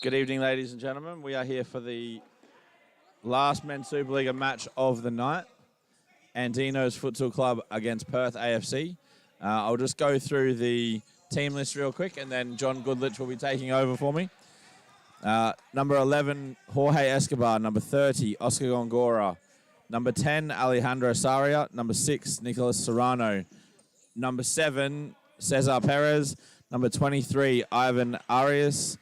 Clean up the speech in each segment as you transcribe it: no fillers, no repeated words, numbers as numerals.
Good evening, ladies and gentlemen. We are here for the last Men's Supa-Liga match of the night. Andinos Futsal Club against Perth AFC. I'll just go through the team list real quick, and then John Goodlich will be taking over for me. Number 11, Jorge Escobar. Number 30, Oscar Gongora. Number 10, Alejandro Saria. Number 6, Nicolas Serrano. Number 7, Cesar Perez. Number 23, Ivan Arias.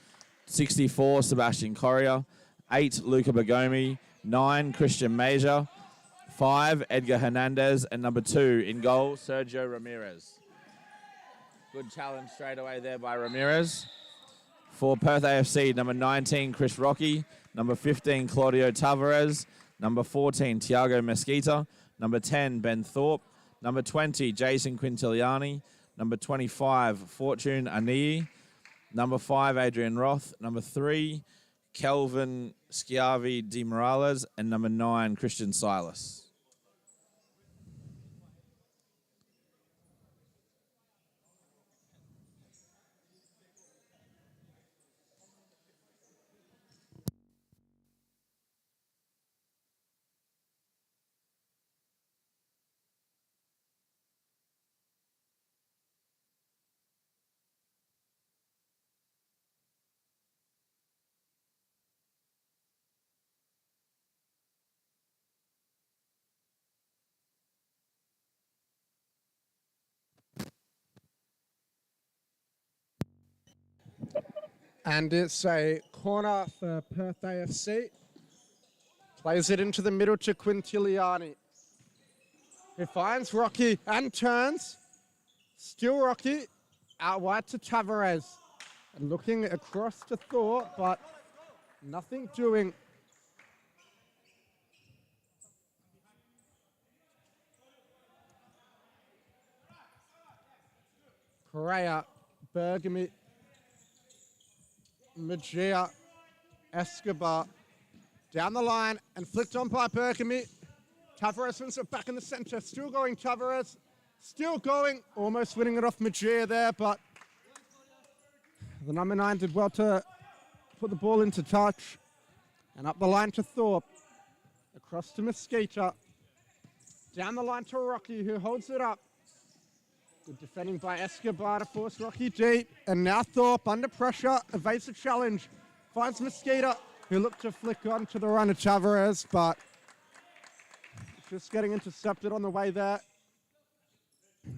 64, Sebastian Correa. 8, Luca Bagomi. 9, Christian Major. 5, Edgar Hernandez. And number 2, in goal, Sergio Ramirez. Good challenge straight away there by Ramirez. For Perth AFC, number 19, Chris Rocky. Number 15, Claudio Tavares. Number 14, Tiago Mesquita. Number 10, Ben Thorpe. Number 20, Jason Quintiliani. Number 25, Fortune Anii. Number 5, Adrian Roth. Number 3, Kelvin Schiavi de Morales. And number 9, Christian Silas. And it's a corner for Perth AFC. Plays it into the middle to Quintiliani. He finds Rocky and turns. Still Rocky. Out wide to Tavares. And looking across to Thor, but nothing doing. Correa, Bergamy, Mejia, Escobar, down the line and flicked on by Bergamy. Tavares wins it back in the center. Still going Tavares. Still going. Almost winning it off Mejia there, but the number 9 did well to put the ball into touch. And up the line to Thorpe. Across to Mesquita. Down the line to Rocky, who holds it up. Good defending by Escobar to force Rocky deep. And now Thorpe under pressure, evades the challenge. Finds Mesquita, who looked to flick on to the run of Tavares, but just getting intercepted on the way there.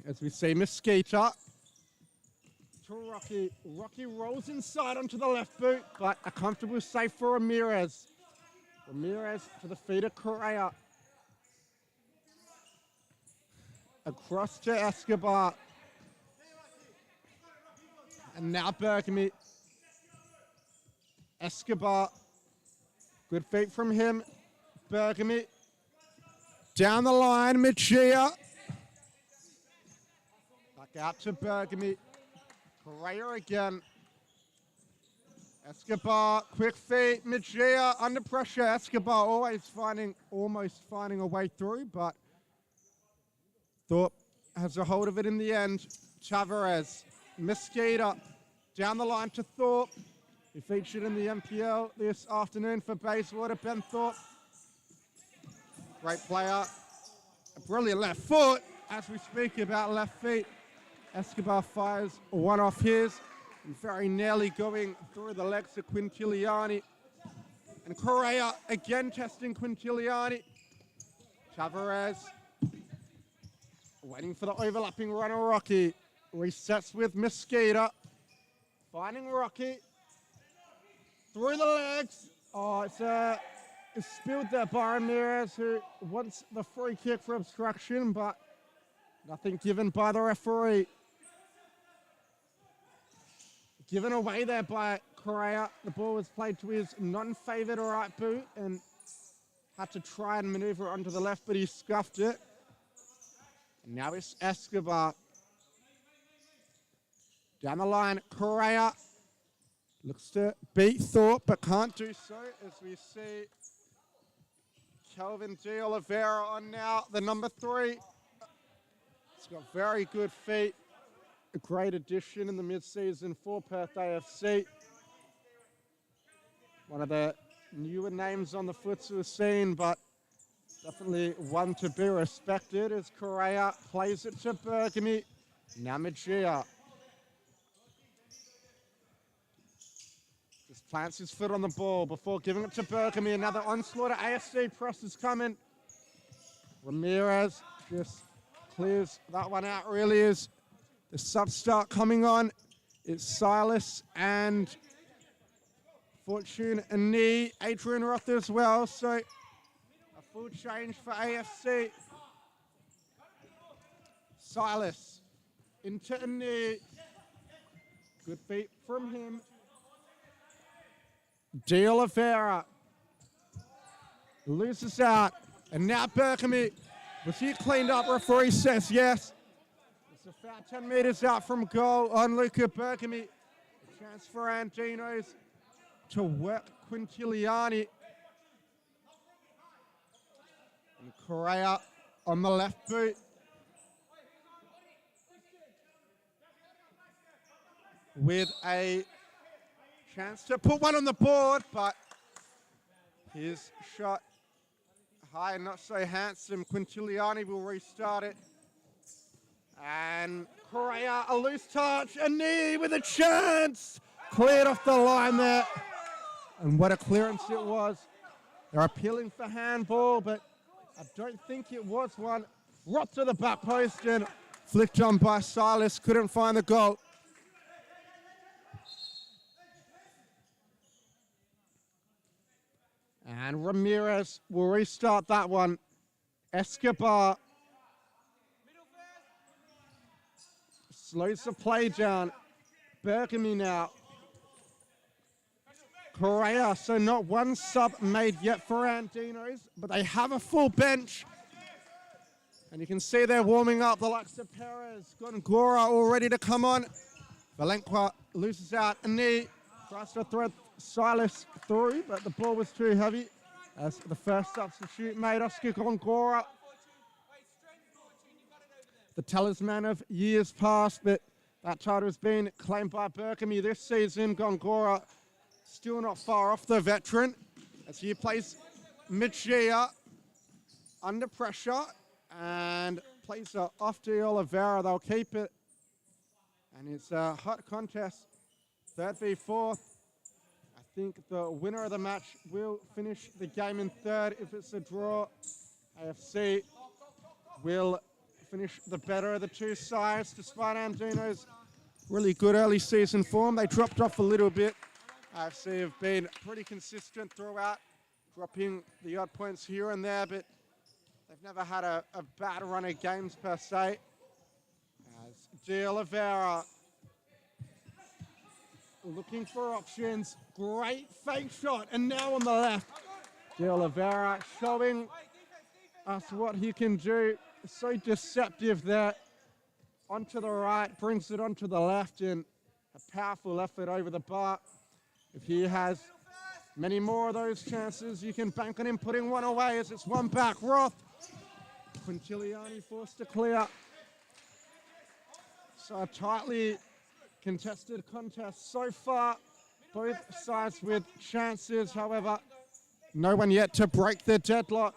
As we see Mesquita to Rocky. Rocky rolls inside onto the left boot, but a comfortable save for Ramirez. Ramirez to the feet of Correa. Across to Escobar. And now Bergamy. Escobar. Good feet from him. Bergamy. Down the line, Mejia. Back out to Bergamy. Correa again. Escobar, quick feet. Mejia under pressure. Escobar almost finding a way through, but Thorpe has a hold of it in the end. Tavares, Mesquita, down the line to Thorpe. He featured in the MPL this afternoon for Bayswater. Ben Thorpe, great player. A brilliant left foot. As we speak about left feet, Escobar fires one off his. And very nearly going through the legs of Quintiliani. And Correa again testing Quintiliani. Tavares. Waiting for the overlapping runner, Rocky. Resets with Mesquita. Finding Rocky. Through the legs. Oh, it's spilled there by Ramirez, who wants the free kick for obstruction, but nothing given by the referee. Given away there by Correa. The ball was played to his non-favoured right boot and had to try and manoeuvre it onto the left, but he scuffed it. Now it's Escobar. Down the line, Correa looks to beat Thorpe, but can't do so, as we see Kelvin de Oliveira on now, the number 3. He's got very good feet. A great addition in the mid-season for Perth AFC. One of the newer names on the futsal scene, but definitely one to be respected as Correa plays it to Bergamy. Now Magia just plants his foot on the ball before giving it to Bergamy. Another onslaught at AFC. Press is coming. Ramirez just clears that one out, really, is the sub start coming on. It's Silas and Fortune and knee. Adrian Roth as well, so a full change for AFC. Silas into a knee. Good feet from him. De Oliveira loses out. And now Bergamy. Was he cleaned up? Referee says yes. It's a foul 10 meters out from goal on Luca Bergamy. A chance for Andinos to work Quintiliani. And Correa on the left boot. With a chance to put one on the board, but his shot high, not so handsome. Quintiliani will restart it. And Correa, a loose touch, a knee with a chance. Cleared off the line there. And what a clearance it was. They're appealing for handball, but I don't think it was one. Right to the back post and flicked on by Silas. Couldn't find the goal. And Ramirez will restart that one. Escobar slows the play down. Bergamy now. Correa, so not one sub made yet for Andinos, but they have a full bench. And you can see they're warming up. The likes of Perez, Gongora all ready to come on. Valenqua loses out a knee. Tries to thread Silas through, but the ball was too heavy as the first substitute made Oscar Gongora. The talisman of years past, but that title has been claimed by Bergamy this season. Gongora still not far off the veteran as he plays Magia under pressure and plays off to Oliveira. They'll keep it. And it's a hot contest. 3rd v 4th. I think the winner of the match will finish the game in 3rd. If it's a draw, AFC will finish the better of the two sides. Despite Andino's really good early season form, they dropped off a little bit. AFC have been pretty consistent throughout, dropping the odd points here and there, but they've never had a bad run of games per se. As De Oliveira looking for options. Great fake shot, and now on the left. De Oliveira showing us what he can do. So deceptive there. Onto the right, brings it onto the left, and a powerful effort over the bar. If he has many more of those chances, you can bank on him putting one away as it's one back. Roth. Quintiliani forced to clear. So a tightly contested contest so far. Both sides with chances, however, no one yet to break the deadlock.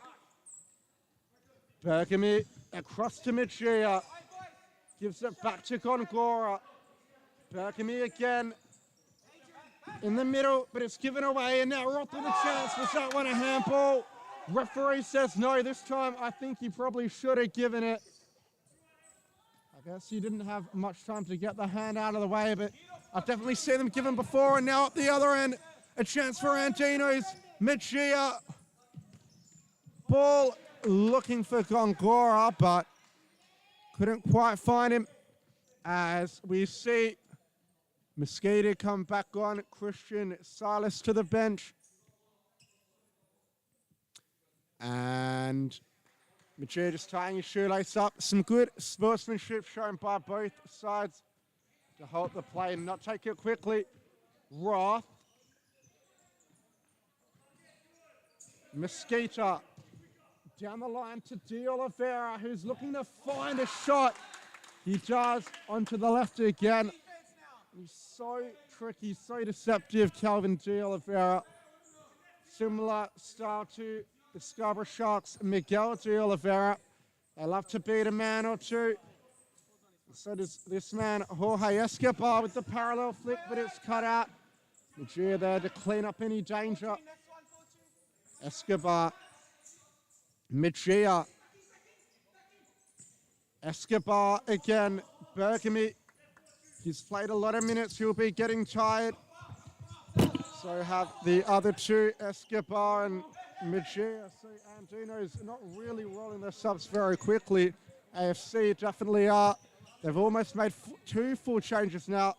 Bergamy across to Magia. Gives it back to Gongora. Bergamy again in the middle, but it's given away, and now Roth with a chance. Was that one a handball? Referee says no this time. I think he probably should have given it. I guess he didn't have much time to get the hand out of the way, but I've definitely seen them given before, and now at the other end, a chance for Andinos. Magia. Ball looking for Gongora, but couldn't quite find him. As we see Mosquito come back on, Christian Silas to the bench. And Magia just tying his shoelace up. Some good sportsmanship shown by both sides to hold the play and not take it quickly. Roth. Mosquito down the line to De Oliveira, who's looking to find a shot. He does, onto the left again. He's so tricky, so deceptive, Calvin De Oliveira. similar style to the Scarborough Sharks, Miguel de Oliveira. They love to beat a man or two. So does this man, Jorge Escobar, with the parallel flick, but it's cut out. Mejia there to clean up any danger. Escobar. Mejia. Escobar again. Bergamy. He's played a lot of minutes. He'll be getting tired. So have the other two, Escobar and Mejia. So Andino's not really rolling their subs very quickly. AFC definitely are. They've almost made two full changes now.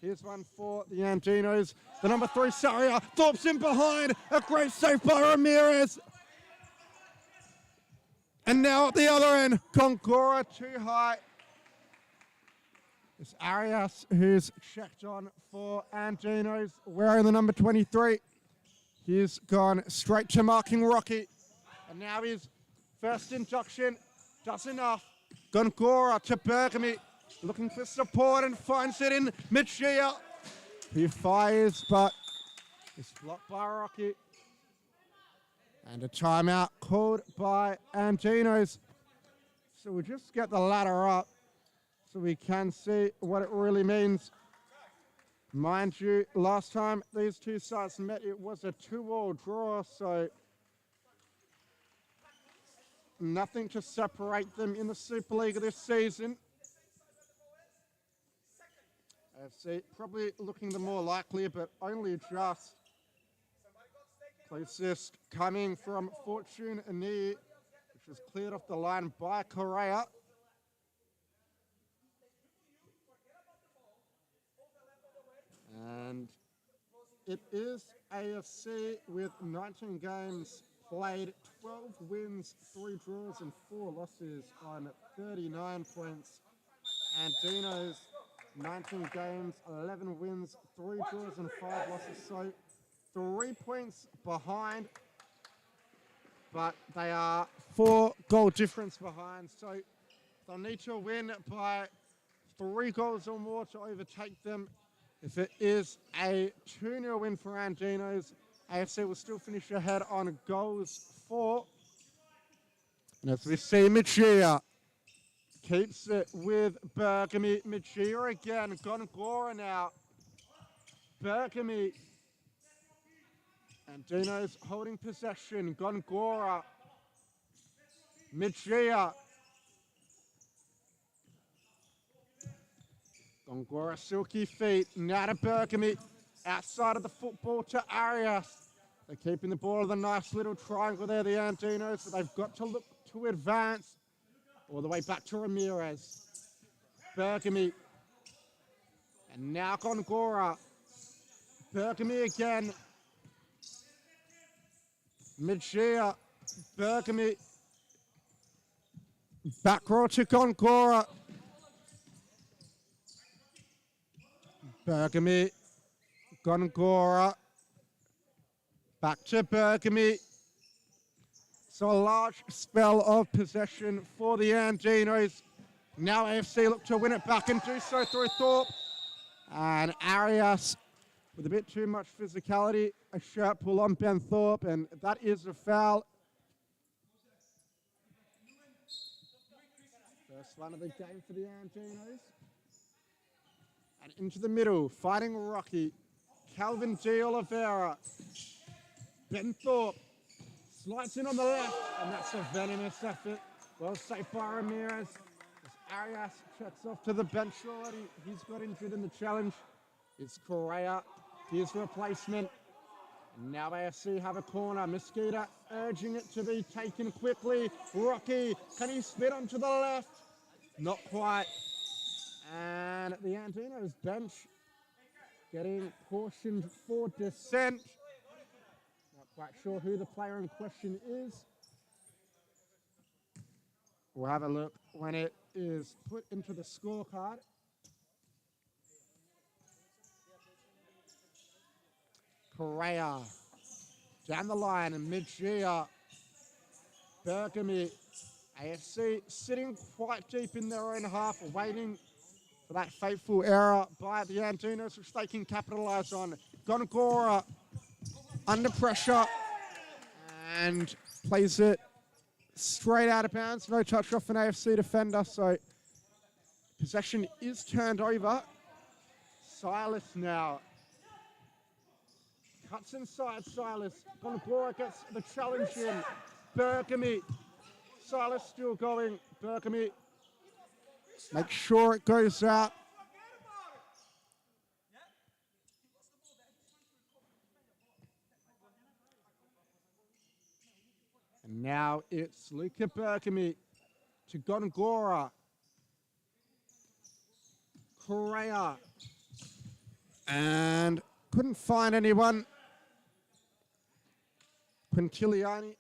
Here's one for the Andinos. The number 3, Saria. Thorpe's in behind. A great save by Ramirez. And now at the other end, Gongora too high. It's Arias who's checked on for Andinos, wearing the number 23. He's gone straight to marking Rocky. And now his first induction does enough. Gongora to Bergamy, looking for support and finds it in Mejia. He fires, but it's blocked by Rocky. And a timeout called by Andinos. So we'll just get the ladder up so we can see what it really means. Mind you, last time these two sides met, it was a 2-all draw, so nothing to separate them in the Supa-Liga this season. AFC probably looking the more likely, but only just. Closest coming from Fortune Ani, which was cleared off the line by Correa. And it is AFC with 19 games played, 12 wins, 3 draws and 4 losses on 39 points. Andinos, 19 games, 11 wins, 3 draws and 5 losses. So 3 points behind, but they are 4 goal difference behind. So they'll need to win by 3 goals or more to overtake them. If it is a 2-0 win for Andinos, AFC will still finish ahead on goals for. And as we see, Mejia keeps it with Bergamy. Mejia again, Gongora now. Bergamy. Andinos holding possession. Gongora. Mejia. Gongora, silky feet. Now to Bergamy. Outside of the football to Arias. They're keeping the ball in the nice little triangle there, the Andinos. So they've got to look to advance. All the way back to Ramirez. Bergamy. And now Gongora. Bergamy again. Mejia. Bergamy. Back row to Gongora. Bergamy. Gongora. Back to Bergamy. So a large spell of possession for the Andinos. Now AFC look to win it back and do so through Thorpe. And Arias with a bit too much physicality. A shirt pull on Ben Thorpe, and that is a foul. First one of the game for the Andinos. And into the middle, fighting Rocky. Calvin de Oliveira. Ben Thorpe slides in on the left, and that's a venomous effort. Well saved by Ramirez. As Arias checks off to the bench already. He's got injured in the challenge. It's Correa. Here's replacement. And now AFC have a corner. Mosquito urging it to be taken quickly. Rocky, can he spit onto the left? Not quite. And the Andinos bench getting cautioned for dissent. Not quite sure who the player in question is. We'll have a look when it is put into the scorecard. Correa down the line, and Mejia. Bergamy. AFC sitting quite deep in their own half, waiting for that fateful error by the Andinos, which they can capitalise on. Gongora. under pressure and plays it straight out of bounds. No touch off an AFC defender, so possession is turned over. Silas now. Cuts inside Silas. Gonagora gets the challenge in. Bergamy. Silas still going. Bergamy. Make sure it goes out. And now it's Luca Bergamy to Gonagora. Correa. And couldn't find anyone. Quintiliani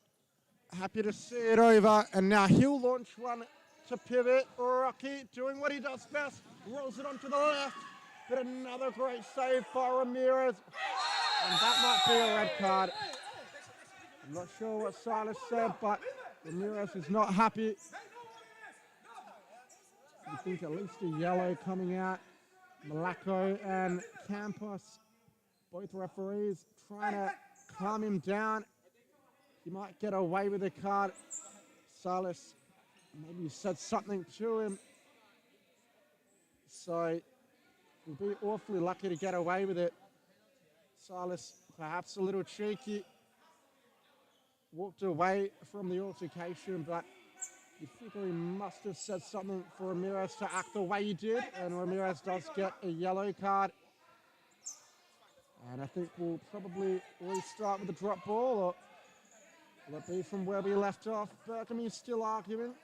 happy to see it over. And now he'll launch one to pivot. Rocky doing what he does best. Rolls it onto the left. But another great save by Ramirez. And that might be a red card. I'm not sure what Silas said, but Ramirez is not happy. You think at least a yellow coming out. Malaco and Campos, both referees trying to calm him down. He might get away with a card. Silas maybe said something to him. So he'll be awfully lucky to get away with it. Silas perhaps a little cheeky. Walked away from the altercation, but you figure he must have said something for Ramirez to act the way he did, and Ramirez does get a yellow card. And I think we'll probably restart with a drop ball, or will it be from where we left off? Bergamy is still arguing.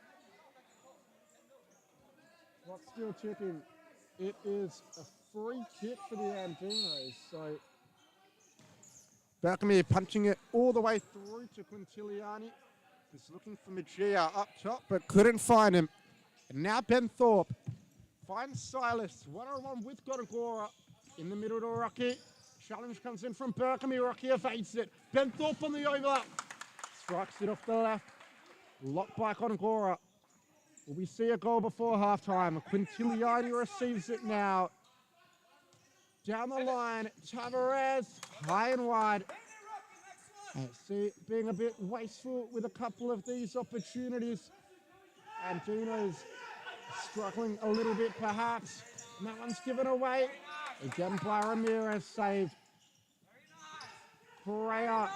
What's still ticking? It is a free kick for the Andinos, so Bergamy punching it all the way through to Quintiliani. He's looking for Magia up top, but couldn't find him. And now Ben Thorpe finds Silas. One-on-one with Gonagora in the middle to Rocky. Challenge comes in from Bergamy. Rocky evades it. Ben Thorpe on the overlap. Strikes it off the left. Locked by Gonagora. Will we see a goal before halftime? Quintiliani receives it now. Down the line, Tavares, high and wide. See, being a bit wasteful with a couple of these opportunities. Andinos struggling a little bit perhaps. And that one's given away. Again by Ramirez, saved. Correa.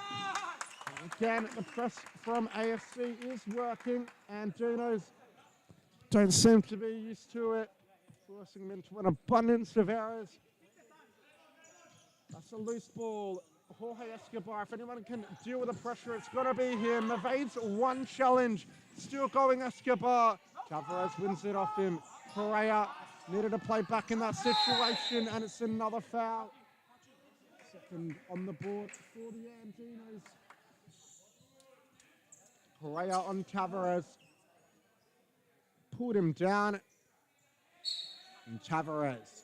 Again, the press from AFC is working. Andinos don't seem to be used to it. Forcing them into an abundance of errors. That's a loose ball. Jorge Escobar, if anyone can deal with the pressure, it's got to be him. Evades one challenge. Still going Escobar. Tavares wins it off him. Correa needed to play back in that situation, and it's another foul. Second on the board for the Andinos. Correa on Tavares. Pulled him down. And Tavares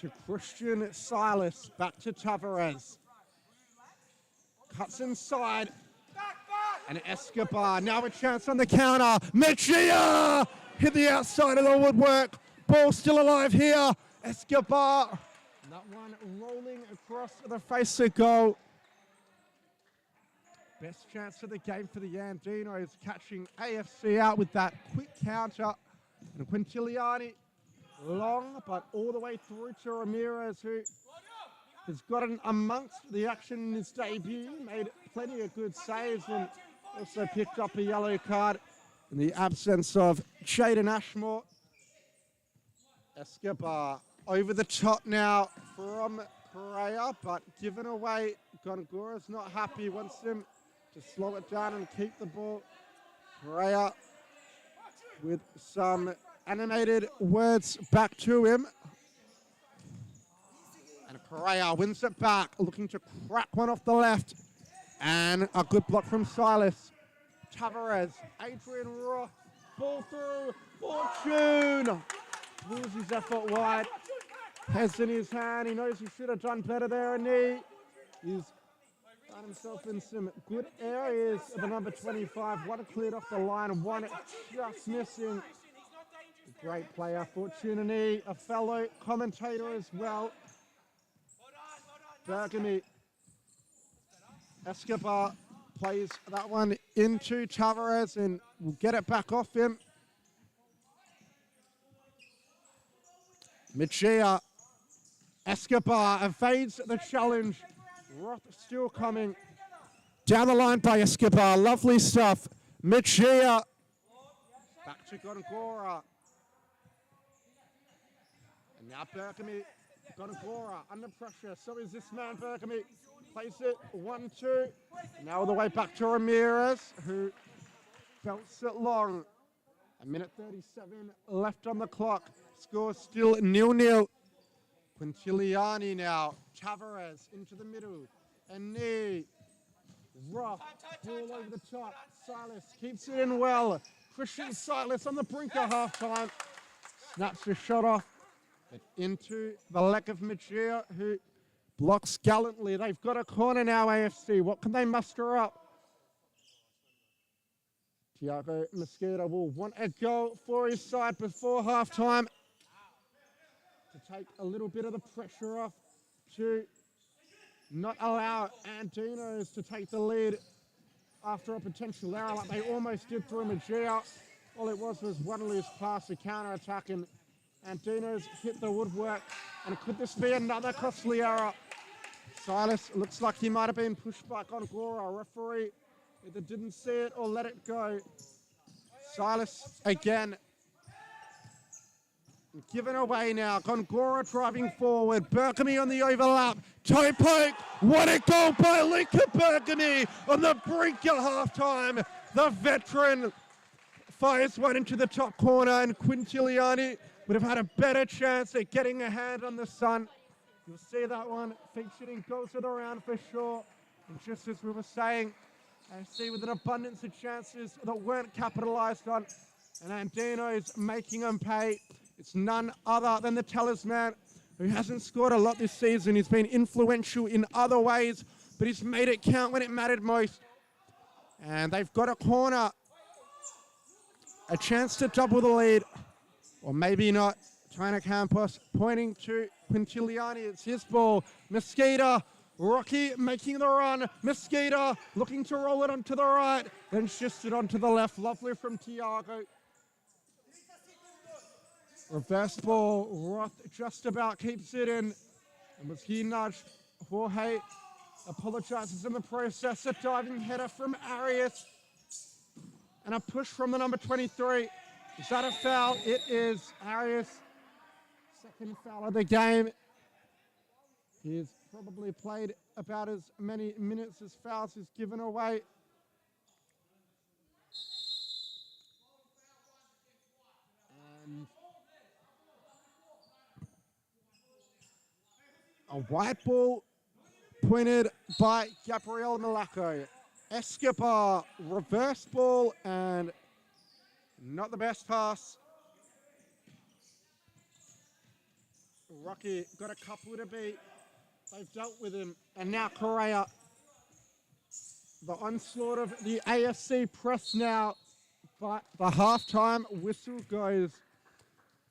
to Christian Silas. Back to Tavares. Cuts inside. And Escobar. Now a chance on the counter. Mejia hit the outside of the woodwork. Ball still alive here. Escobar. And that one rolling across the face of goal. Best chance of the game for the Andinos, catching AFC out with that quick counter. And Quintiliani, long, but all the way through to Ramirez, who has gotten amongst the action in his debut, made plenty of good saves, and also picked up a yellow card in the absence of Jaden Ashmore. Escobar over the top now from Correa, but given away. Gonagora's not happy, wants him to slow it down and keep the ball. Correa with some animated words back to him. And Correa wins it back, looking to crack one off the left. And a good block from Silas. Tavares, Adrian Roth, ball through, Fortune. Pulls his effort wide. Has in his hand, he knows he should have done better there, and he's found himself in some good areas of the number 25. One cleared off the line, one just missing. A great player, Fortuny, a fellow commentator as well. Bergamy Escobar plays that one into Tavares and will get it back off him. Mejia. Escobar evades the challenge. Roth still coming. Down the line by Escobar. Lovely stuff. Mejia. Back to Gongora. And now Berkami. Gongora under pressure. So is this man Berkami. Plays it 1-2. Now all the way back to Ramirez, who belts it long. A minute 37 left on the clock. Score still 0-0. Quintiliani now. Tavares into the middle. And knee. Roth. Ball over the top. Silas keeps it in well. Christian Silas on the brink of halftime. Snaps the shot off. But into the leg of Mejia, who blocks gallantly. They've got a corner now, AFC. What can they muster up? Tiago Mosquito will want a goal for his side before halftime to take a little bit of the pressure off, to not allow Andinos to take the lead after a potential error like they almost did through Mejia. All it was one loose pass, a counter-attack, and Andinos hit the woodwork. And could this be another costly error? Silas looks like he might have been pushed back on Gora. Referee either didn't see it or let it go. Silas again. Given away now. Gongora driving forward. Berkami on the overlap. Toe poke. What a goal by Luca Berkami on the brink of halftime. The veteran fires one into the top corner, and Quintiliani would have had a better chance at getting a hand on the sun. You'll see that one featured in goals of the round for sure. And just as we were saying, AFC with an abundance of chances that weren't capitalised on. And Andino's making them pay. It's none other than the talisman, who hasn't scored a lot this season. He's been influential in other ways, but he's made it count when it mattered most. And they've got a corner. A chance to double the lead. Or maybe not. China Campos pointing to Quintiliani. It's his ball. Mosquito. Rocky making the run. Mosquito looking to roll it onto the right. Then shifts it onto the left. Lovely from Tiago. Reverse ball. Roth just about keeps it in. And was he nudged? Jorge apologizes in the process. A diving header from Arias. And a push from the number 23. Is that a foul? It is. Arias, second foul of the game. He's probably played about as many minutes as fouls he's given away. And a white ball pointed by Gabriel Malaco. Escobar, reverse ball, and not the best pass. Rocky got a couple to beat. They've dealt with him. And now Correa. The onslaught of the AFC press now. But the halftime whistle goes.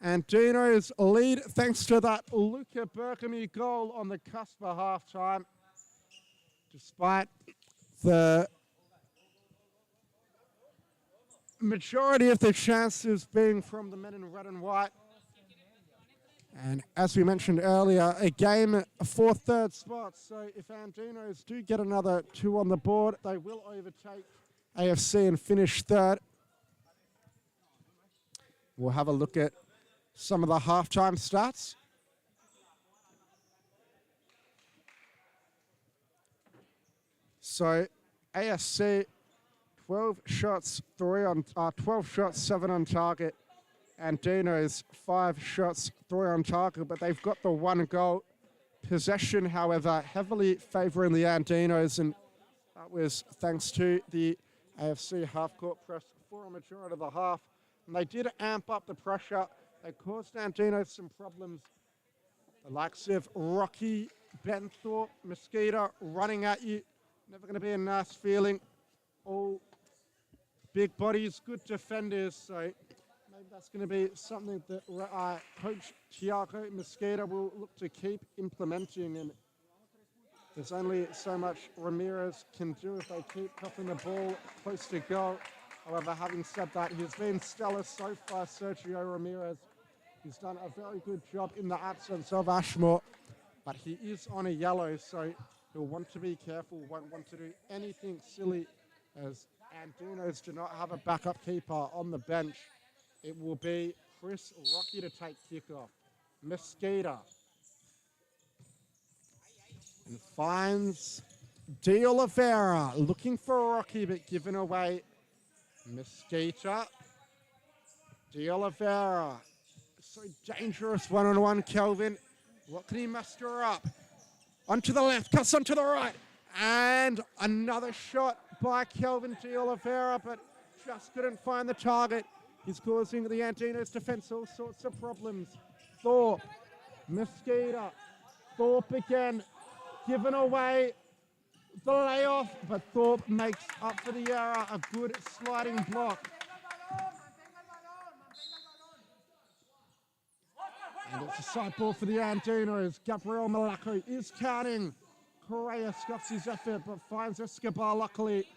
And Dino's lead thanks to that Luca Berkami goal on the cusp of halftime. Despite the majority of the chances being from the men in red and white. And as we mentioned earlier, a game for third spot. So if Andinos do get another 2 on the board, they will overtake AFC and finish third. We'll have a look at some of the halftime stats. So AFC, 12 shots, 7 on target. Andinos, 5 shots, 3 on target, but they've got the 1 goal. Possession, however, heavily favouring the Andinos, and that was thanks to the AFC half-court press for a majority of the half. And they did amp up the pressure. They caused Andinos some problems. The likes of Rocky, Benthorpe, Mosquito running at you. Never going to be a nice feeling. All big bodies, good defenders, so maybe that's going to be something that Coach Tiago Mosquito will look to keep implementing. And There's only so much Ramirez can do if they keep cuffing the ball close to goal. However, having said that, he's been stellar so far, Sergio Ramirez. He's done a very good job in the absence of Ashmore, but he is on a yellow, so he'll want to be careful, won't want to do anything silly, as Andinos do not have a backup keeper on the bench. It will be Chris Rocky to take kickoff. Mosquito. And finds De Oliveira, looking for Rocky, but given away. Mosquito. De Oliveira. So dangerous one-on-one, Kelvin. What can he muster up? Onto the left, cuts onto the right. And another shot by Kelvin De Oliveira, but just couldn't find the target. He's causing the Andinos defense all sorts of problems. Thorpe. Mosquito. Thorpe again. Given away the layoff, but Thorpe makes up for the error. A good sliding block. And it's a side ball for the Andinos. Gabriel Malaco is counting. Correa scuffs his effort, but finds Escobar luckily.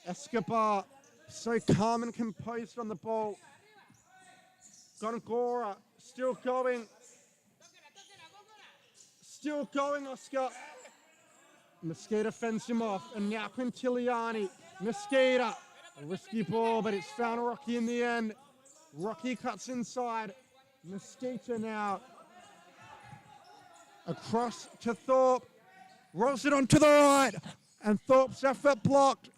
Escobar so calm and composed on the ball. Gongora still going. Still going, Oscar. Mosquito fends him off, and now Quintiliani. Mosquito, a risky ball, but it's found Rocky in the end. Rocky cuts inside. Mosquito now across to Thorpe. Rolls it onto the right, and Thorpe's effort blocked.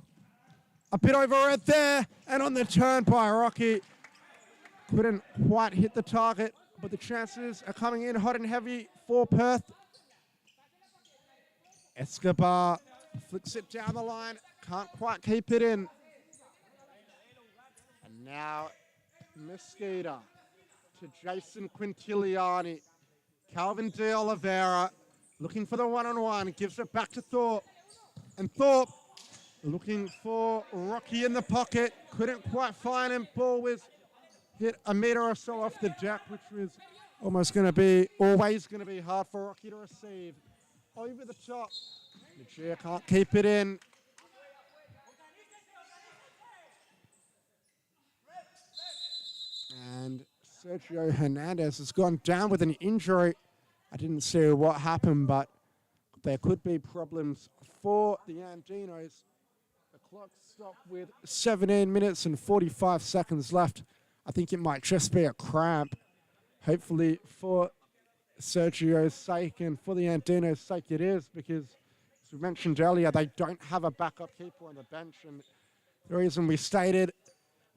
A bit overhead there, and on the turn by Rocky. Couldn't quite hit the target, but the chances are coming in hot and heavy for Perth. Escobar flicks it down the line, can't quite keep it in. And now Mosquito to Jason Quintiliani. Calvin De Oliveira looking for the one-on-one, gives it back to Thorpe. And Thorpe looking for Rocky in the pocket, couldn't quite find him. Ball was hit a metre or so off the deck, which was always going to be hard for Rocky to receive. Over the top. Lucia can't keep it in. And Sergio Hernandez has gone down with an injury. I didn't see what happened, but there could be problems for the Andinos. The clock stopped with 17 minutes and 45 seconds left. I think it might just be a cramp. Hopefully for Sergio's sake and for the Andinos' sake it is, because as we mentioned earlier, they don't have a backup keeper on the bench, and the reason we stated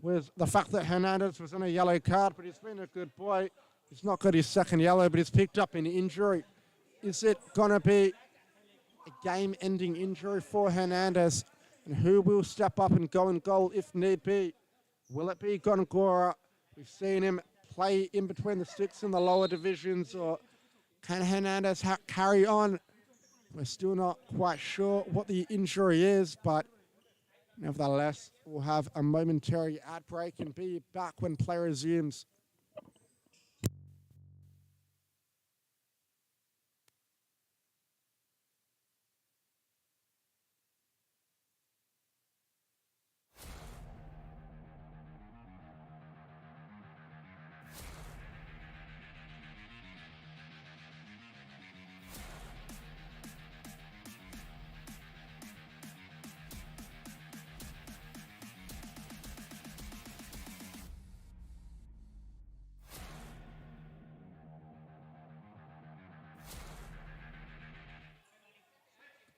was the fact that Hernandez was on a yellow card, but he's been a good boy. He's not got his second yellow, but he's picked up an injury. Is it going to be a game-ending injury for Hernandez? And who will step up and go in goal if need be? Will it be Gongora? We've seen him play in between the sticks in the lower divisions, or can Hernandez carry on? We're still not quite sure what the injury is, but nevertheless, we'll have a momentary ad break and be back when play resumes.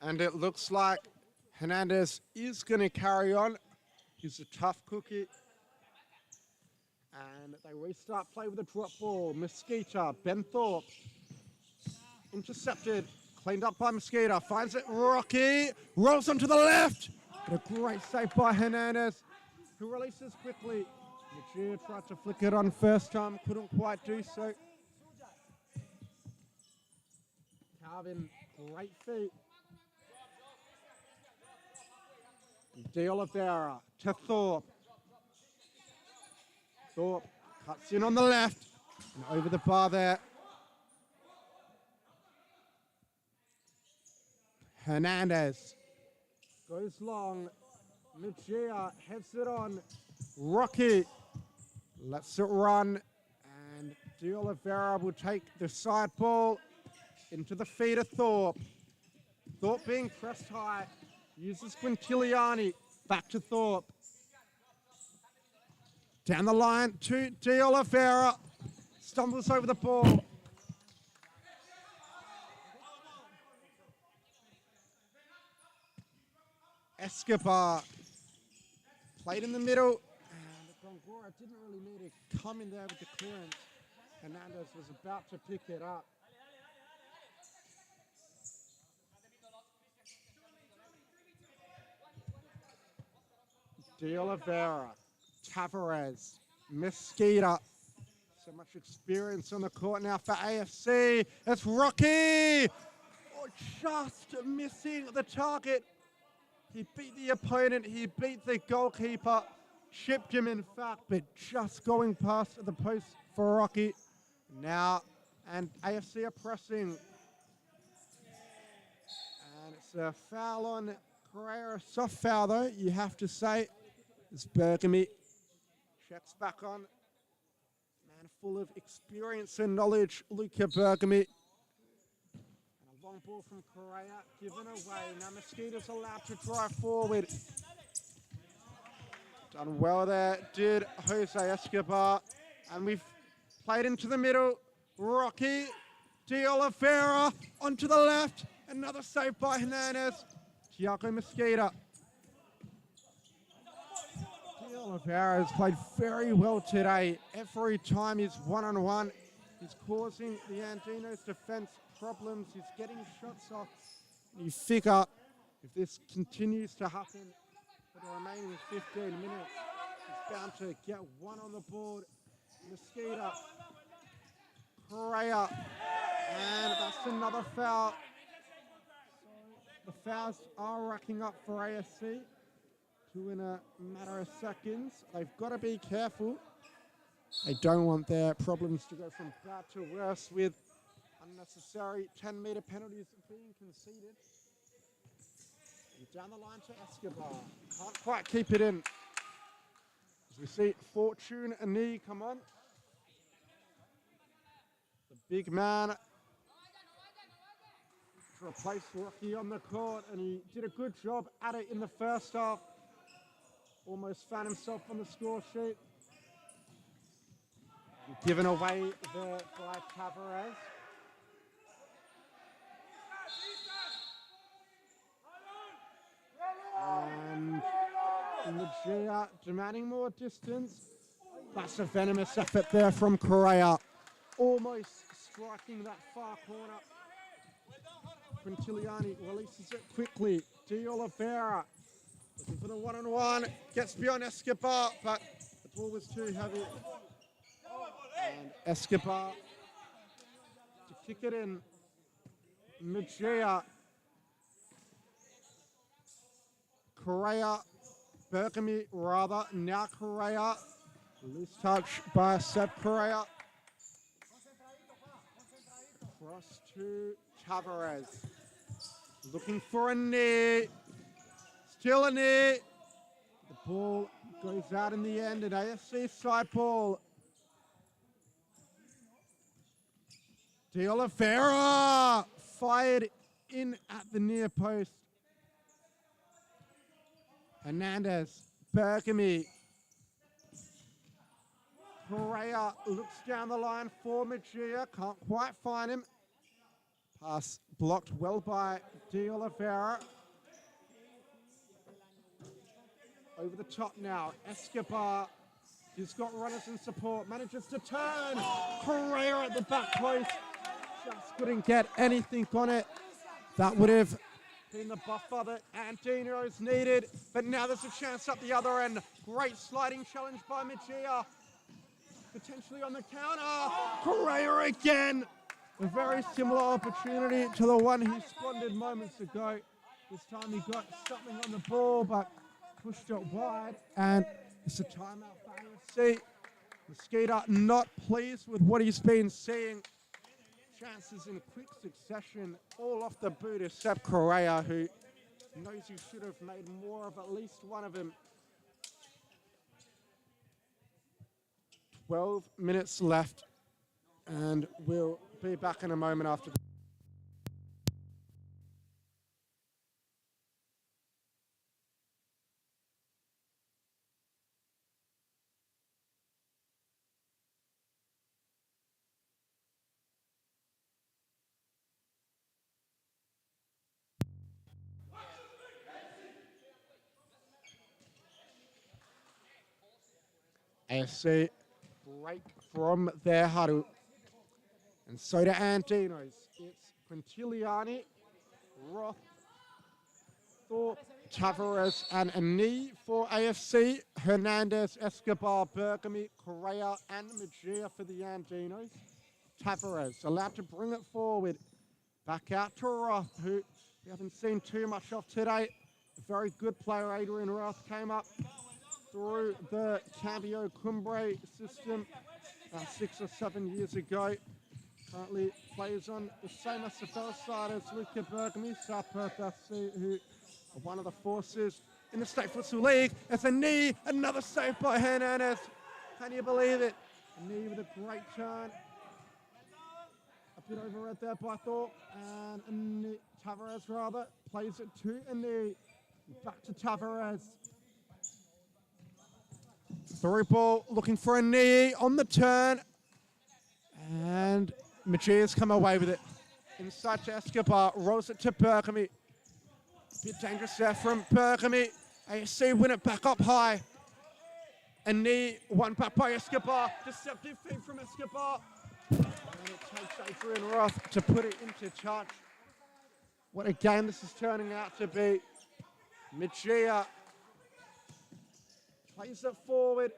And it looks like Hernandez is going to carry on. He's a tough cookie. And they restart play with a drop ball. Mosquito, Ben Thorpe. Intercepted, cleaned up by Mosquito. Finds it, Rocky. Rolls onto the left. But a great save by Hernandez, who releases quickly. Lucia tried to flick it on first time, couldn't quite do so. Calvin, great feet. De Oliveira to Thorpe. Thorpe cuts in on the left and over the bar there. Hernandez goes long. Mejia heads it on. Rocky lets it run. And De Oliveira will take the side ball into the feet of Thorpe. Thorpe being pressed high. Uses Quintiliani. Back to Thorpe. Down the line to De Oliveira. Stumbles over the ball. Escobar played in the middle. And Gongora didn't really need to come in there with the clearance. Hernandez was about to pick it up. De Oliveira, Tavares, Mesquita. So much experience on the court now for AFC. It's Rocky! Oh, just missing the target. He beat the opponent, he beat the goalkeeper, chipped him in fact, but just going past the post for Rocky. Now, and AFC are pressing. And it's a foul on Correa, a soft foul though, you have to say. It's Bergamy. Checks back on. Man full of experience and knowledge, Luca Bergamy. And a long ball from Correa, given away. Now Mosquito's allowed to drive forward. Done well there, did Jose Escobar. And we've played into the middle. Rocky, De Oliveira, onto the left. Another save by Hernandez. Tiago Mosquito. De Oliveira has played very well today. Every time he's one-on-one, he's causing the Andinos defense problems. He's getting shots off. You figure if this continues to happen for the remaining 15 minutes, he's bound to get one on the board. Mosquito, Correa, and that's another foul. So the fouls are racking up for AFC. Two in a matter of seconds. They've got to be careful. They don't want their problems to go from bad to worse with unnecessary 10-meter penalties being conceded. And down the line to Escobar. Can't quite keep it in. As we see Fortune Ani come on. The big man to replace Rocky on the court, and he did a good job at it in the first half. Almost found himself on the score sheet. Given away there by Tavares. And Mejia demanding more distance. That's a venomous effort there from Correa. Almost striking that far corner. Quintiliani releases it quickly. De Oliveira looking for the one-on-one. Gets beyond Escobar, but the ball was too heavy. And Escobar to kick it in. Mejia. Correa. Bergamy rather. Now Correa. Loose touch by Seb Correa. Cross to Tavares. Looking for a knee. Still a knee. The ball goes out in the end. An AFC side ball. De Oliveira fired in at the near post. Hernandez, Bergamy. Correa looks down the line for Mejia. Can't quite find him. Pass blocked well by De Oliveira. Over the top now, Escobar. He's got runners in support. Manages to turn. Correa at the back post. Just couldn't get anything on it. That would have been the buffer that Andinos needed. But now there's a chance up the other end. Great sliding challenge by Mejia. Potentially on the counter. Correa again. A very similar opportunity to the one he squandered moments ago. This time he got something on the ball, but pushed it wide. And it's a timeout for AFC. Mosquito not pleased with what he's been seeing. chances in quick succession, all off the boot except Correa, who knows he should have made more of at least one of them. 12 minutes left, and we'll be back in a moment after. AFC break from their huddle. And so to Andinos. It's Quintiliani, Roth, Thorpe, Tavares, and Ani for AFC. Hernandez, Escobar, Bergamy, Correa, and Mejia for the Andinos. Tavares allowed to bring it forward. Back out to Roth, who we haven't seen too much of today. A very good player, Adrian Roth, came up through the Cambio Cumbre system 6 or 7 years ago. Currently plays on the same SFL side as Luca Bergamy, South Perth FC, who are one of the forces in the State Futsal League. It's a knee, another save by Hernandez. Can you believe it? A knee with a great turn. A bit overread there by Thorpe, and Tavares rather plays it to a knee. Back to Tavares. Through ball, looking for a knee on the turn. And Mejia's come away with it. Inside to Escobar, rolls it to Bergamy. Bit dangerous there from Bergamy. AFC win it back up high. A knee, one back by Escobar. Deceptive feed from Escobar. And it takes Adrian Roth to put it into touch. What a game this is turning out to be. Mejia plays it forward.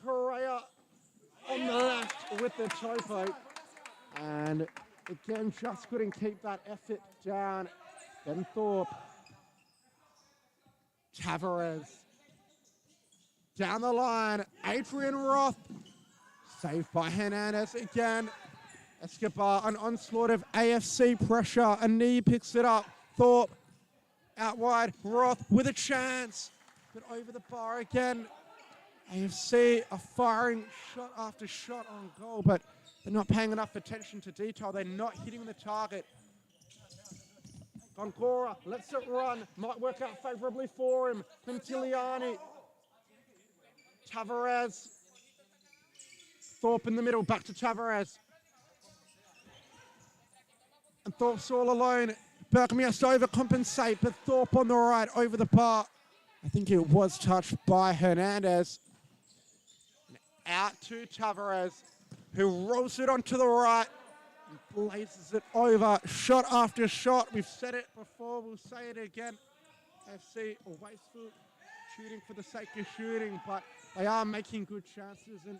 Correa on the left with the toe poke. And again, just couldn't keep that effort down. Then Thorpe. Tavares. Down the line, Adrian Roth. Saved by Hernandez again. Escobar, an onslaught of AFC pressure. A knee picks it up. Thorpe out wide. Roth with a chance. But over the bar again. AFC are firing shot after shot on goal, but they're not paying enough attention to detail. They're not hitting the target. Goncora lets it run. Might work out favorably for him. Quintiliani. Tavares. Thorpe in the middle. Back to Tavares. And Thorpe's all alone. Bergamy has to overcompensate, but Thorpe on the right over the bar. I think it was touched by Hernandez. Out to Tavares, who rolls it onto the right and blazes it over. Shot after shot. We've said it before, we'll say it again. FC are wasteful, shooting for the sake of shooting, but they are making good chances, and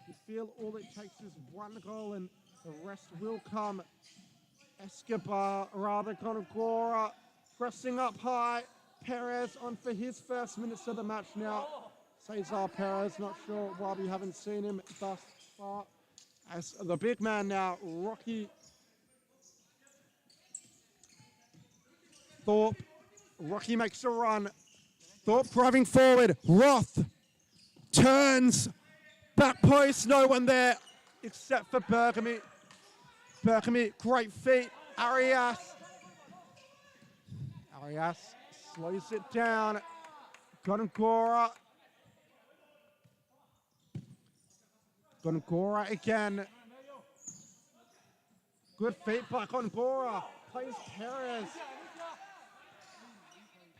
you feel all it takes is one goal and the rest will come. Escobar, rather Goncora, pressing up high. Perez on for his first minutes of the match now. Cesar Perez, not sure why we haven't seen him thus far. As the big man now, Rocky. Thorpe. Rocky makes a run. Thorpe driving forward. Roth turns. Back post, no one there except for Bergamy. Bergamy, great feet. Arias slows it down. Goncora again. Good feet by Goncora. Plays Perez.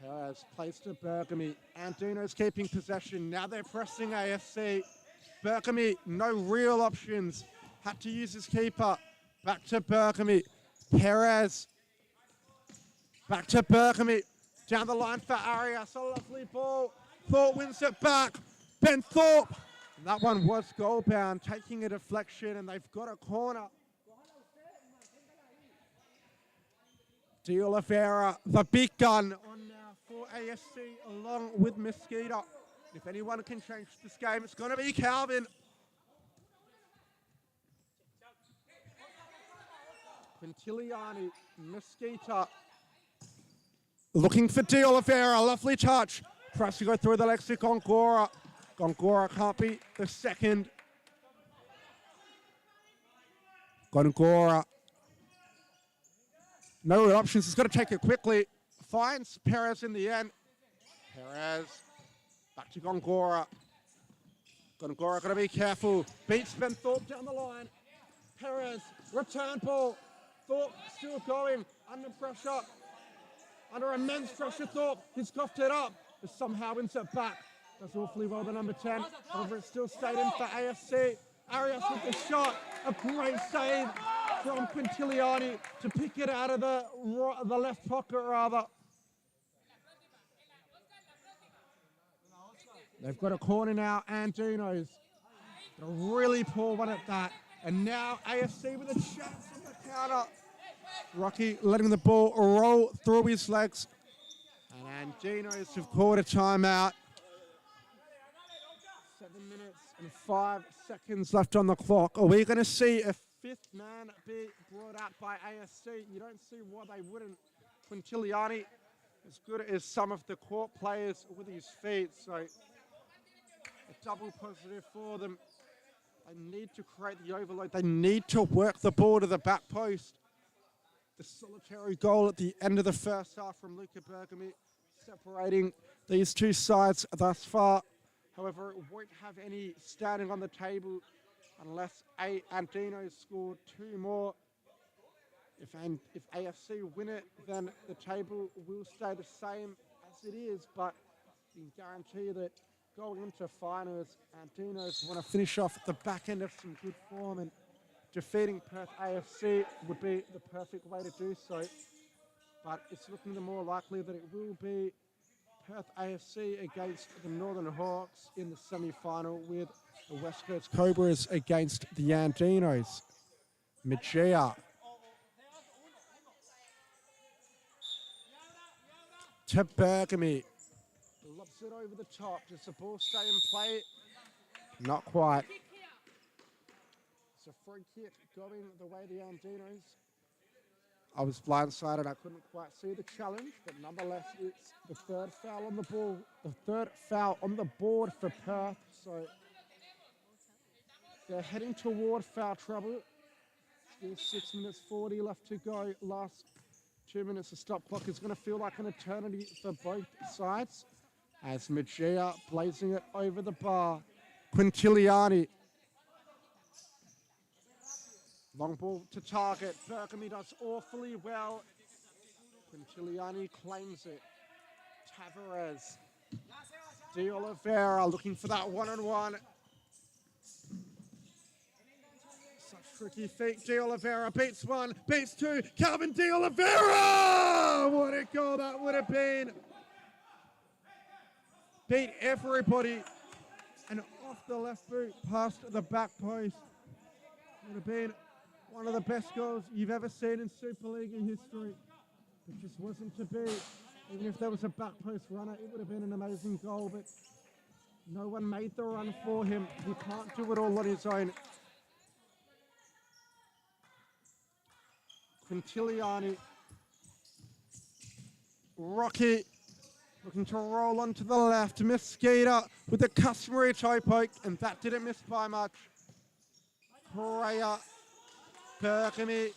Perez plays to Bergamy. Andinos keeping possession. Now they're pressing AFC. Bergamy, no real options. Had to use his keeper. Back to Bergamy. Perez. Back to Bergamy. Down the line for Arias. A lovely ball. Thorpe wins it back. Ben Thorpe. And that one was goal bound, taking a deflection, and they've got a corner. De Oliveira, the big gun, on now for AFC along with Mosquito. If anyone can change this game, it's going to be Calvin. Quintiliani, Mesquita. Looking for De Oliveira, lovely touch. Tries to go through the legs to Gongora. Gongora can't beat the second. Gongora. No real options, he's got to take it quickly. Finds Perez in the end. Perez, back to Gongora. Gongora got to be careful. Beats Ben Thorpe down the line. Perez, return ball. Thorpe still going, under pressure. Under immense pressure, Thorpe, he's coughed it up, but somehow wins it back. Does awfully well, the number 10. However, it's still stayed in for AFC. Arias with the shot, a great save from Quintiliani to pick it out of the left pocket, rather. They've got a corner now, Andinos. A really poor one at that. And now AFC with a chance on the counter. Rocky letting the ball roll through his legs. And Andinos have called a timeout. 7 minutes and 5 seconds left on the clock. Are we going to see a fifth man be brought out by AFC? You don't see why they wouldn't. Quintiliani, as good as some of the court players with his feet, so a double positive for them. They need to create the overload. They need to work the ball to the back post. The solitary goal at the end of the first half from Luca Bergami, separating these two sides thus far. However, it won't have any standing on the table unless Andinos scored 2 more. If AFC win it, then the table will stay the same as it is, but you can guarantee that going into finals, Andinos want to finish off at the back end of some good form, and defeating Perth AFC would be the perfect way to do so. But it's looking the more likely that it will be Perth AFC against the Northern Hawks in the semi-final, with the West Coast Cobras against the Andinos. Mejia. To Bergami. Lobs it over the top. Does the ball stay in play? Not quite. It's a free kick going the way the Andinos. I was blindsided. I couldn't quite see the challenge, but nonetheless, it's the third foul on the ball. The third foul on the board for Perth. So they're heading toward foul trouble. Still 6 minutes 40 left to go. Last 2 minutes of stop clock is going to feel like an eternity for both sides. As Mejia blazing it over the bar. Quintiliani. Long ball to target. Bergami does awfully well. Quintiliani claims it. Tavares. De Oliveira looking for that one-on-one. Such tricky feet. De Oliveira beats 1, beats 2. Calvin De Oliveira! What a goal that would have been. Beat everybody. And off the left boot, past the back post. Would have been one of the best goals you've ever seen in Supa-Liga history. It just wasn't to be. Even if there was a back post runner, it would have been an amazing goal, but no one made the run for him. He can't do it all on his own. Quintiliani. Rocky looking to roll onto the left. Mesquita with the customary toe poke, and that didn't miss by much. Correa. Bergami.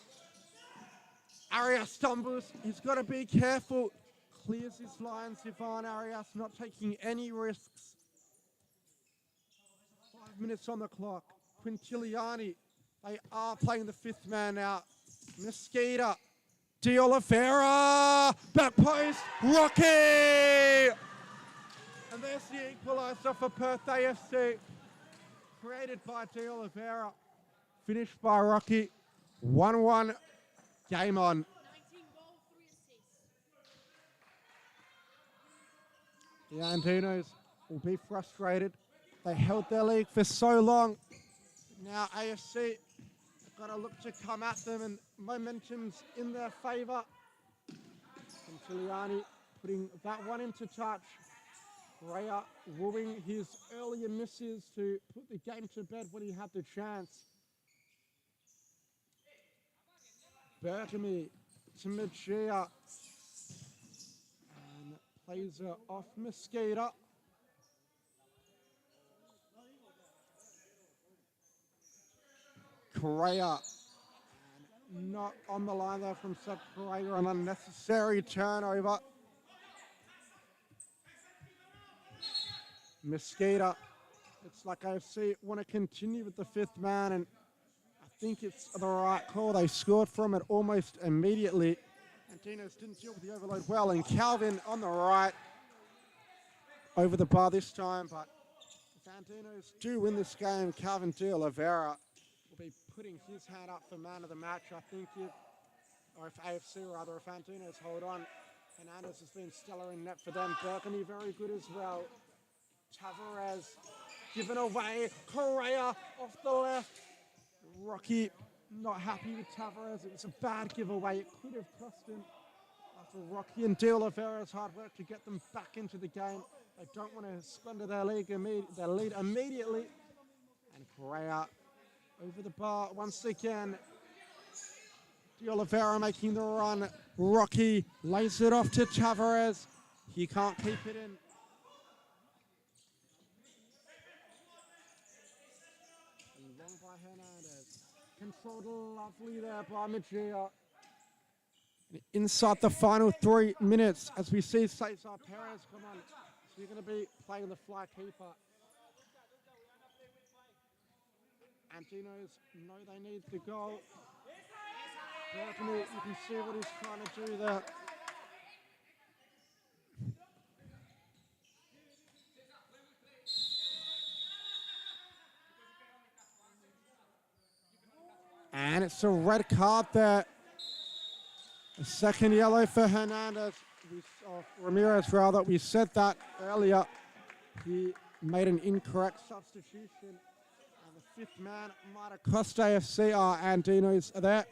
Arias stumbles. He's got to be careful. Clears his lines. Ivan Arias not taking any risks. 5 minutes on the clock. Quintiliani. They are playing the fifth man out. Mesquita. De Oliveira. Back post. Rocky. And there's the equaliser for Perth AFC. Created by De Oliveira. Finished by Rocky. 1-1. Game on. The Andinos will be frustrated. They held their league for so long. Now AFC have got to look to come at them, and momentum's in their favour. Quintiliani putting that one into touch. Correa wooing his earlier misses to put the game to bed when he had the chance. Bergamy to Mejia. And plays her off Mosquito. Correa. And not on the line there from Seth Correa. An unnecessary turnover. Mosquito. It's like AFC want to continue with the fifth man, and I think it's the right call. They scored from it almost immediately. Andinos didn't deal with the overload well, and Calvin on the right over the bar this time. But if Andinos do win this game, Calvin De Oliveira will be putting his hand up for man of the match. I think if AFC rather, if Andinos hold on, Hernandez has been stellar in net for them. Burgundy very good as well. Tavares given away. Correa off the left. Rocky not happy with Tavares. It was a bad giveaway. It could have cost him. After Rocky and De Oliveira's hard work to get them back into the game, they don't want to squander their lead immediately. And Correa over the bar once again. De Oliveira making the run. Rocky lays it off to Tavares. He can't keep it in. By Hernandez. Controlled lovely there by Mejia. Inside the final 3 minutes as we see Cesar Perez come on. So you're going to be playing the fly keeper. Andinos know they need the goal. Bergamy, you can see what he's trying to do there. And it's a red card there. A second yellow for Hernandez. Ramirez, rather. We said that earlier. He made an incorrect substitution. And the fifth man might have cost AFC. Andinos are there.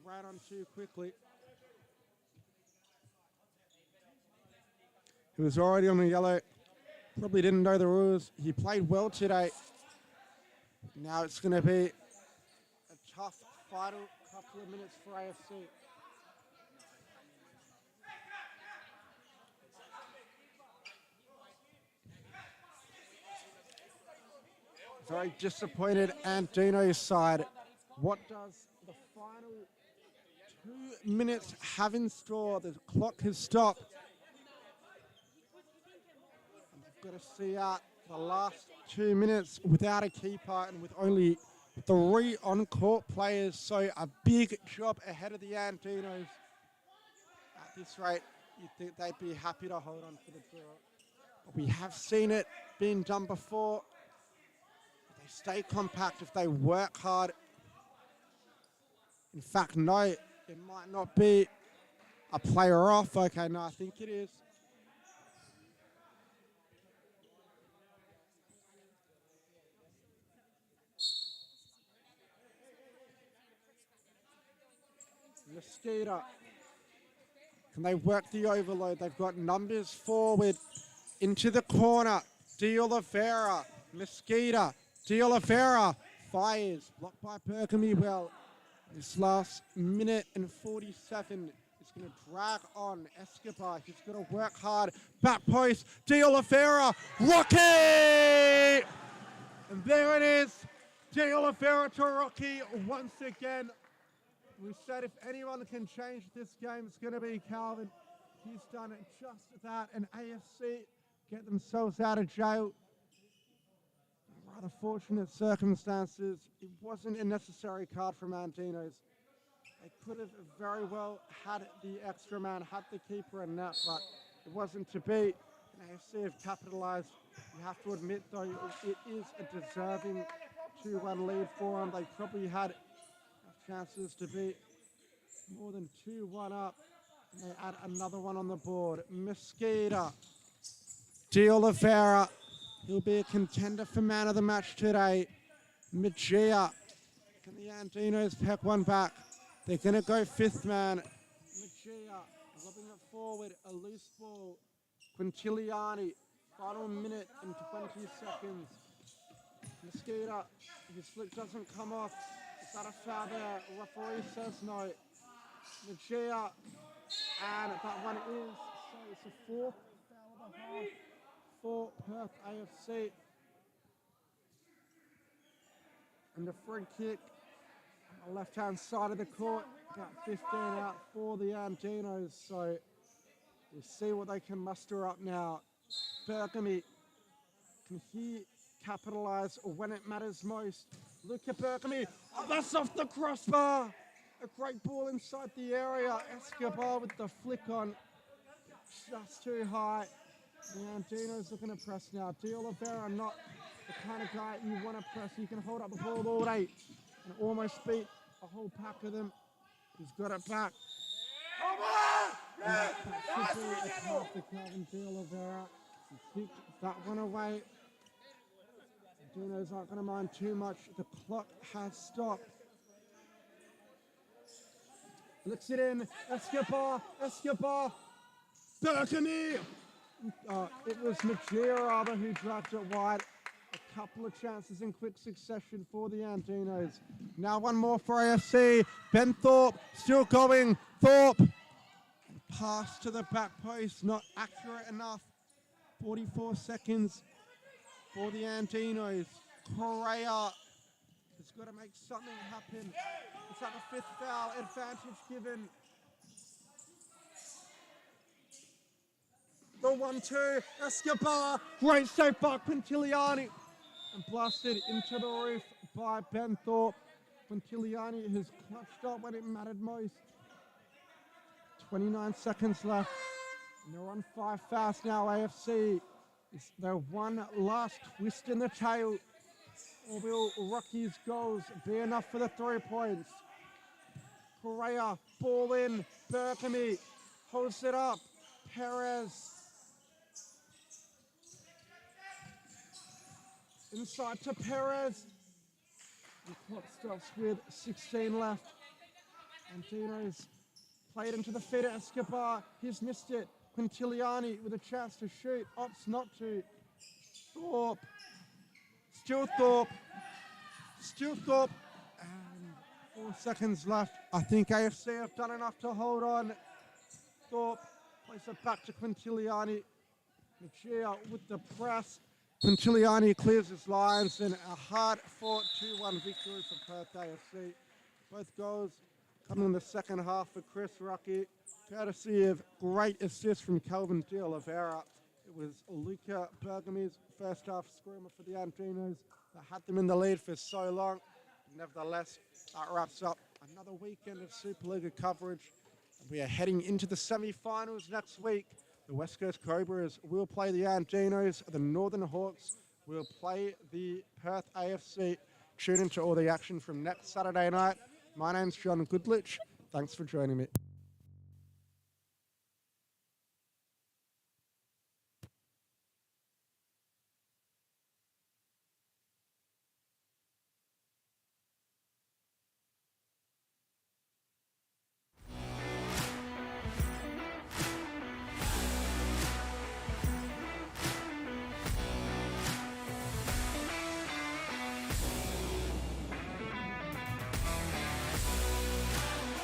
Right on too quickly. He was already on the yellow. Probably didn't know the rules. He played well today. Now it's going to be tough final couple of minutes for AFC. Very disappointed Andino's side. What does the final 2 minutes have in store? The clock has stopped. And they've got to see out the last 2 minutes without a keeper and with only 3 on-court players, so a big job ahead of the Andinos. At this rate, you'd think they'd be happy to hold on for the draw. But we have seen it being done before. If they stay compact, if they work hard. In fact, no, it might not be a player off. Okay, no, I think it is. Mosquito. Can they work the overload? They've got numbers forward into the corner. De Oliveira. Mosquito. De Oliveira fires. Blocked by Bergamy well. This last minute and 47 is going to drag on Escobar. He's going to work hard. Back post. De Oliveira. Rocky! And there it is. De Oliveira to Rocky once again. We said if anyone can change this game, it's going to be Calvin. He's done it just that. And AFC get themselves out of jail. Rather fortunate circumstances. It wasn't a necessary card from Andinos. They could have very well had the extra man, had the keeper and net, but it wasn't to be. And AFC have capitalised. You have to admit, though, it is a deserving 2-1 lead for them. They probably had chances to be more than 2-1 up. And they add another one on the board. Mosquito. De Oliveira. He'll be a contender for man of the match today. Mejia. Can the Andinos pack one back? They're going to go fifth man. Mejia lobbing it forward. A loose ball. Quintiliani. Final minute and 20 seconds. Mosquito. His flick doesn't come off. Is that a foul there? Referee says no. Magia, and that one is, so it's a fourth foul of the half for Perth AFC. And the free kick on the left-hand side of the court, about 15 out for the Andinos, so we'll see what they can muster up now. Bergamy, can he capitalise when it matters most? Look at Bergamy, oh, that's off the crossbar! A great ball inside the area. Escobar with the flick on, just too high. The Andinos looking to press now. De Oliveira, not the kind of guy you want to press. You can hold up the ball all day and almost beat a whole pack of them. He's got it back. Come on! That should be a pass to Calvin De Oliveira. He kicked that one away. Andinos aren't going to mind too much. The clock has stopped. Looks it in. Escobar. Bergamy! It was Magia rather who dragged it wide. A couple of chances in quick succession for the Andinos. Now one more for AFC. Ben Thorpe still going. Thorpe. Pass to the back post. Not accurate enough. 44 seconds for the Andinos. Correa has got to make something happen. It's at the fifth foul. Advantage given. The 1-2, Escobar, great save by Quintiliani, and blasted into the roof by Ben Thorpe. Quintiliani has clutched up when it mattered most. 29 seconds left, and they're on 5 fast now, AFC. Is there one last twist in the tail, or will Rocky's goals be enough for the 3 points? Correa, ball in, Bergamy, holds it up, Perez. Inside to Perez. The clock stops with 16 left. Andinos played into the feet of Escobar. He's missed it. Quintiliani with a chance to shoot. Opts not to. Thorpe. Still Thorpe. And 4 seconds left. I think AFC have done enough to hold on. Thorpe plays it back to Quintiliani. Magia with the press. Quintiliani clears his lines in a hard-fought 2-1 victory for Perth AFC. Both goals coming in the second half for Chris Rocky, courtesy of great assist from Calvin De Oliveira. It was Luca Bergamy's first half screamer for the Andinos that had them in the lead for so long. Nevertheless, that wraps up another weekend of Supa-Liga coverage. We are heading into the semi-finals next week. The West Coast Cobras will play the Andinos. The Northern Hawks will play the Perth AFC. Tune into all the action from next Saturday night. My name's John Goodlich. Thanks for joining me.